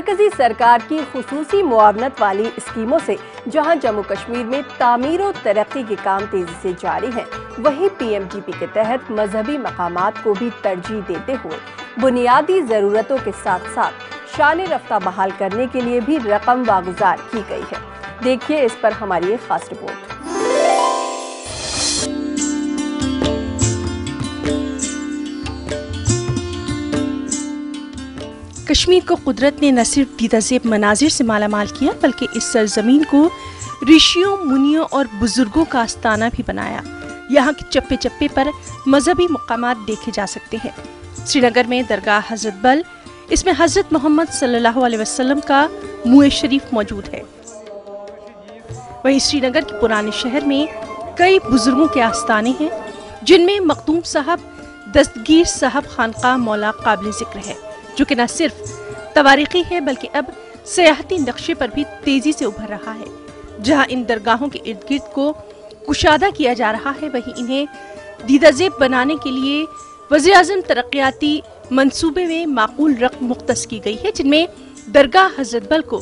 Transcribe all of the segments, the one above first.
मरकजी सरकार की खुसूसी मुआवनत वाली स्कीमों से जहां जम्मू कश्मीर में तामीर और तरक्की के काम तेजी से जारी हैं, वहीं PMDP के तहत मजहबी मकामात को भी तरजीह देते हुए बुनियादी जरूरतों के साथ साथ शान रफ्ता बहाल करने के लिए भी रकम वागुजार की गई है। देखिए इस पर हमारी एक खास रिपोर्ट। कश्मीर को कुदरत ने न सिर्फ दीदाज़ेब मनाजिर से मालामाल किया, बल्कि इस सरजमीन को ऋषियों, मुनियों और बुजुर्गों का आस्थाना भी बनाया। यहाँ के चप्पे चप्पे पर मजहबी मकामात देखे जा सकते हैं। श्रीनगर में दरगाह हजरत बल, इसमें हजरत मोहम्मद सल्लल्लाहु अलैहि वसल्लम का मुए शरीफ मौजूद है। वहीं श्रीनगर के पुराने शहर में कई बुजुर्गों के आस्थाने हैं, जिनमें मखदूम साहब, दस्तगीर साहब खानका मौला काबिल जिक्र है, जो कि न सिर्फ तवारीखी है बल्कि अब सयाहती नक्शे पर भी तेजी से उभर रहा है। जहां इन दरगाहों के इर्द गिर्द को कुशादा किया जा रहा है, वहीं इन्हें दीदाज़ेब बनाने के लिए वज़ीर आज़म तरक्याती मंसूबे में माकूल रकम मुख्तस की गई है, जिनमें दरगाह हजरत बल को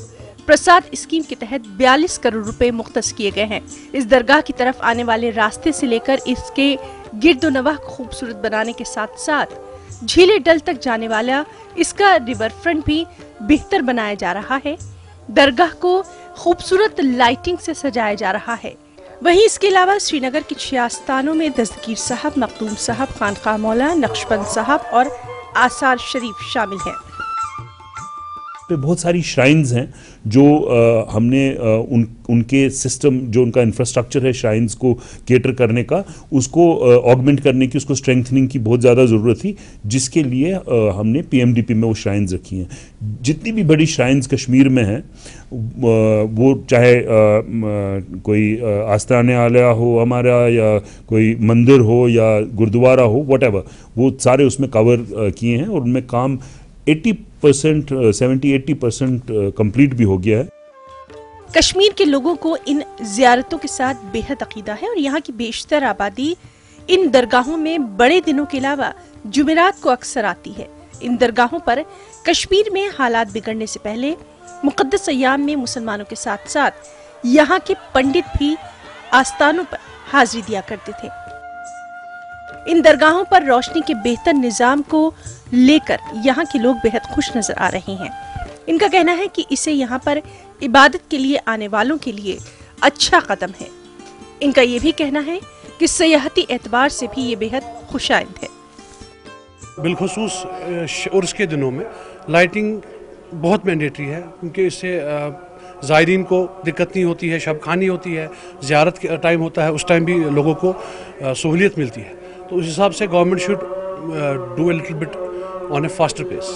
प्रसाद स्कीम के तहत 42 करोड़ रुपए मुख्तस किए गए हैं। इस दरगाह की तरफ आने वाले रास्ते से लेकर इसके गिरदोनवाह को खूबसूरत बनाने के साथ साथ झीले डल तक जाने वाला इसका रिवर फ्रंट भी बेहतर बनाया जा रहा है। दरगाह को खूबसूरत लाइटिंग से सजाया जा रहा है। वहीं इसके अलावा श्रीनगर के 6 आस्थानों में दस्तगीर साहब, मखदूम साहब, खानका मौला, नक्शबंद साहब और आसार शरीफ शामिल हैं। बहुत सारी श्राइन्स हैं जो हमने उनके सिस्टम, जो उनका इंफ्रास्ट्रक्चर है श्राइन्स को केटर करने का, उसको ऑगमेंट करने की, उसको स्ट्रेंथनिंग की बहुत ज़्यादा ज़रूरत थी, जिसके लिए हमने PMDP में वो श्राइन्स रखी हैं। जितनी भी बड़ी श्राइन्स कश्मीर में हैं, वो चाहे कोई आस्थाने आलिया हो हमारा, या कोई मंदिर हो या गुरुद्वारा हो, व्हाटएवर, वो सारे उसमें कवर किए हैं और उनमें काम 80%, 70-80% कंप्लीट भी हो गया है। कश्मीर के लोगों को इन ज़ियारतों के साथ बेहद अकीदा है और यहाँ की बेशतर आबादी इन दरगाहों में बड़े दिनों के अलावा जुमेरात को अक्सर आती है। इन दरगाहों पर कश्मीर में हालात बिगड़ने से पहले मुक़द्दस अय्याम में मुसलमानों के साथ साथ यहाँ के पंडित भी आस्थानों पर हाजिरी दिया करते थे। इन दरगाहों पर रोशनी के बेहतर निजाम को लेकर यहाँ के लोग बेहद खुश नजर आ रहे हैं। इनका कहना है कि इसे यहाँ पर इबादत के लिए आने वालों के लिए अच्छा कदम है। इनका ये भी कहना है कि सयाहती एतबार से भी ये बेहद खुशाइंद है। बिलखुसूस उर्स के दिनों में लाइटिंग बहुत मैंडेटरी है, क्योंकि इससे ज़ायरीन को दिक्कत नहीं होती है, शब खानी होती है, ज़ियारत के टाइम होता है, उस टाइम भी लोगों को सहूलियत मिलती है। तो उस हिसाब से government should do a little bit on a faster pace.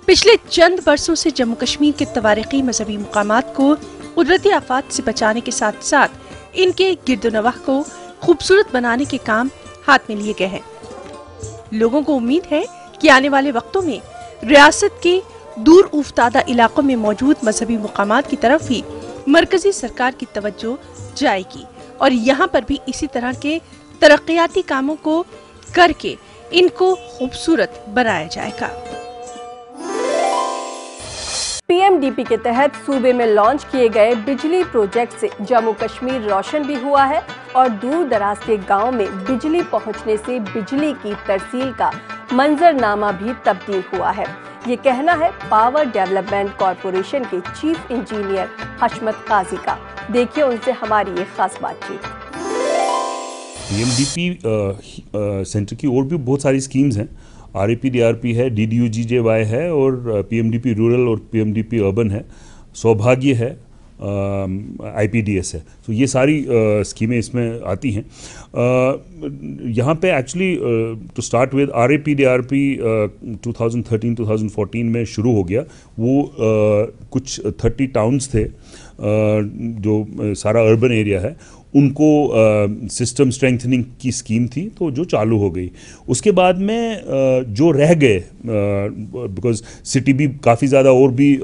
पिछले चंद बरसों से जम्मू कश्मीर के तवारीखी मजहबी मुकामात को कुदरती आफात से बचाने के साथ साथ इनके गिरदोनवाह को खूबसूरत बनाने के काम हाथ में लिए गए हैं। लोगों को उम्मीद है कि आने वाले वक्तों में रियासत के दूर उफ्तादा इलाकों में मौजूद मजहबी मुकामात की तरफ भी मरकजी सरकार की तवज्जो जाएगी और यहाँ पर भी इसी तरह के तरक्याती कामों को करके इनको खूबसूरत बनाया जाएगा। PMDP के तहत सूबे में लॉन्च किए गए बिजली प्रोजेक्ट से जम्मू कश्मीर रोशन भी हुआ है और दूर दराज के गांव में बिजली पहुंचने से बिजली की तरसील का मंजरनामा भी तब्दील हुआ है। ये कहना है पावर डेवलपमेंट कॉरपोरेशन के चीफ इंजीनियर हशमत काजी का। देखिए उनसे हमारी ये खास बातचीत। PMDP सेंटर की और भी बहुत सारी स्कीम्स हैं। RAP-DRP है, DDU-GJY है और PMDP रूरल और PMDP अर्बन है, सौभाग्य है, IPDS है। तो ये सारी स्कीमें इसमें आती हैं। यहाँ पे actually to start with RAP-DRP 2013-2014 में शुरू हो गया। वो कुछ 30 टाउन्स थे, जो सारा अर्बन एरिया है, उनको सिस्टम स्ट्रेंथनिंग की स्कीम थी, तो जो चालू हो गई। उसके बाद में जो रह गए, बिकॉज सिटी भी काफ़ी ज़्यादा और भी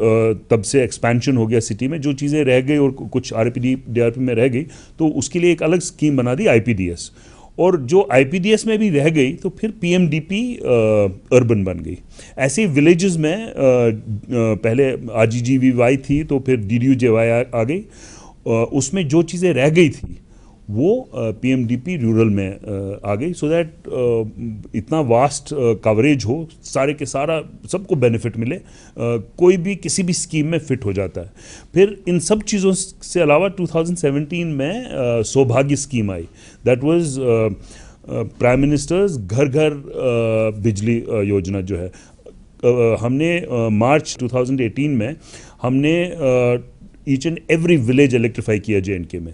तब से एक्सपेंशन हो गया सिटी में, जो चीज़ें रह गई और कुछ RAP-DRP में रह गई, तो उसके लिए एक अलग स्कीम बना दी IPDS। और जो IPDS में भी रह गई तो फिर PMDP अर्बन बन गई। ऐसे ही विलेजेस में पहले RGGVY थी तो फिर DDUJY आ गई, उसमें जो चीज़ें रह गई थी वो PMDP रूरल में आ गई, सो दैट इतना वास्ट कवरेज हो, सारे के सारा सबको बेनिफिट मिले, कोई भी किसी भी स्कीम में फिट हो जाता है। फिर इन सब चीज़ों से अलावा 2017 में सौभाग्य scheme I, that was prime ministers घर घर बिजली योजना जो है, हमने मार्च 2018 में हमने each and every village electrify किया JNK में।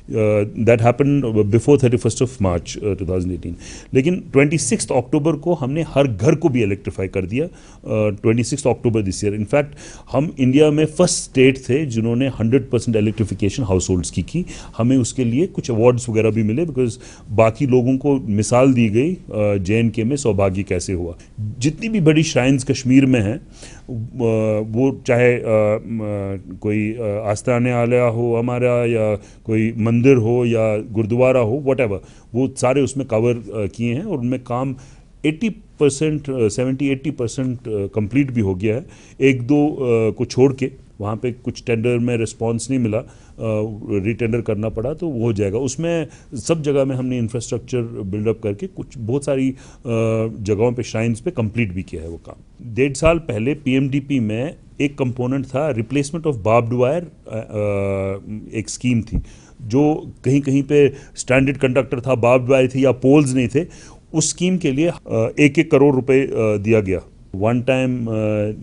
दैट हैपन बिफोर 31 मार्च 2018। लेकिन 26 अक्टूबर को हमने हर घर को भी इलेक्ट्रीफाई कर दिया, 26 अक्टूबर दिस ईयर। इनफैक्ट हम इंडिया में फर्स्ट स्टेट थे जिन्होंने 100% इलेक्ट्रिफिकेशन हाउस होल्ड्स की। हमें उसके लिए कुछ अवार्ड्स वगैरह भी मिले, बिकॉज बाकी लोगों को मिसाल दी गई JNK में सौभाग्य कैसे हुआ। जितनी भी बड़ी श्राइन्स कश्मीर में हैं, वो चाहे कोई आस्थाने आलया हो हमारा, या कोई मंदिर हो या गुरुद्वारा हो, व्हाटएवर, वो सारे उसमें कवर किए हैं और उनमें काम 80% 70-80% कंप्लीट भी हो गया है। एक दो को छोड़ के वहाँ पे कुछ टेंडर में रिस्पांस नहीं मिला, रिटेंडर करना पड़ा, तो वो हो जाएगा। उसमें सब जगह में हमने इंफ्रास्ट्रक्चर बिल्डअप करके कुछ बहुत सारी जगहों पे श्राइन्स पे कंप्लीट भी किया है वो काम। 1.5 साल पहले PMDP में एक कंपोनेंट था रिप्लेसमेंट ऑफ बार्ब्ड वायर, एक स्कीम थी जो कहीं कहीं पे स्टैंडर्ड कंडक्टर था, बार्ब्ड वायर थी या पोल्स नहीं थे। उस स्कीम के लिए 1-1 करोड़ रुपए दिया गया, वन टाइम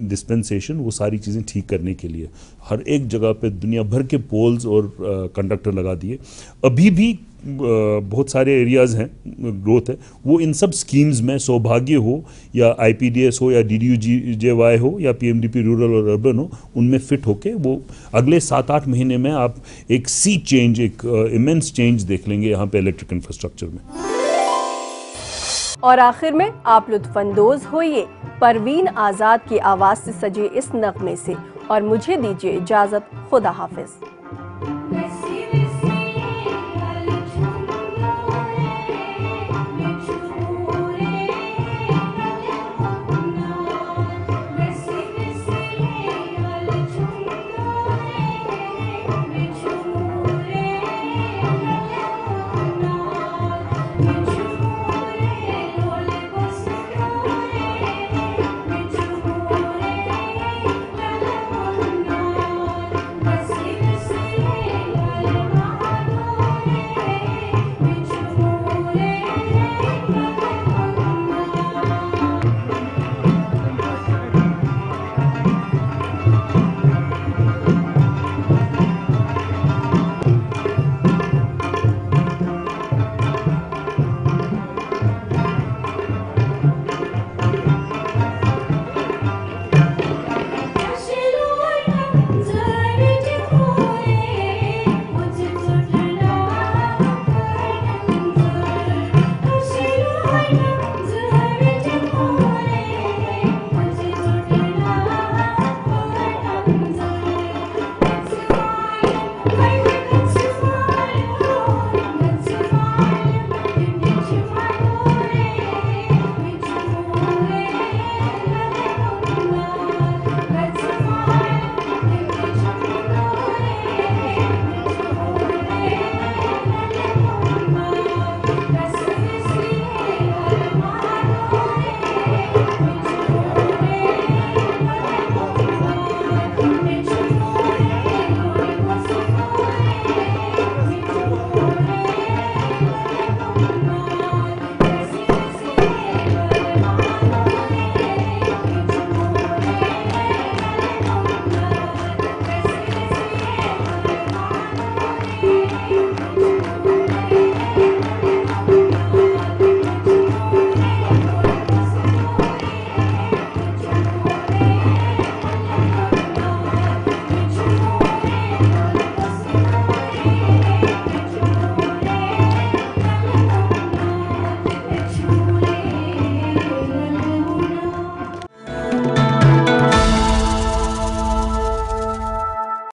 डिस्पेंसेशन, वो सारी चीज़ें ठीक करने के लिए। हर एक जगह पे दुनिया भर के पोल्स और कंडक्टर लगा दिए। अभी भी बहुत सारे एरियाज़ हैं, ग्रोथ है, वो इन सब स्कीम्स में, सौभाग्य हो या IPDS हो या DDUJY हो या PMDP रूरल और अर्बन हो, उनमें फिट होके वो अगले 7-8 महीने में आप एक सी चेंज, एक इमेंस चेंज देख लेंगे यहाँ पे इलेक्ट्रिक इंफ्रास्ट्रक्चर में। और आखिर में आप लुत्फानंदोज होइए परवीन आजाद की आवाज से सजे इस नगमे से, और मुझे दीजिए इजाजत। खुदा हाफिज।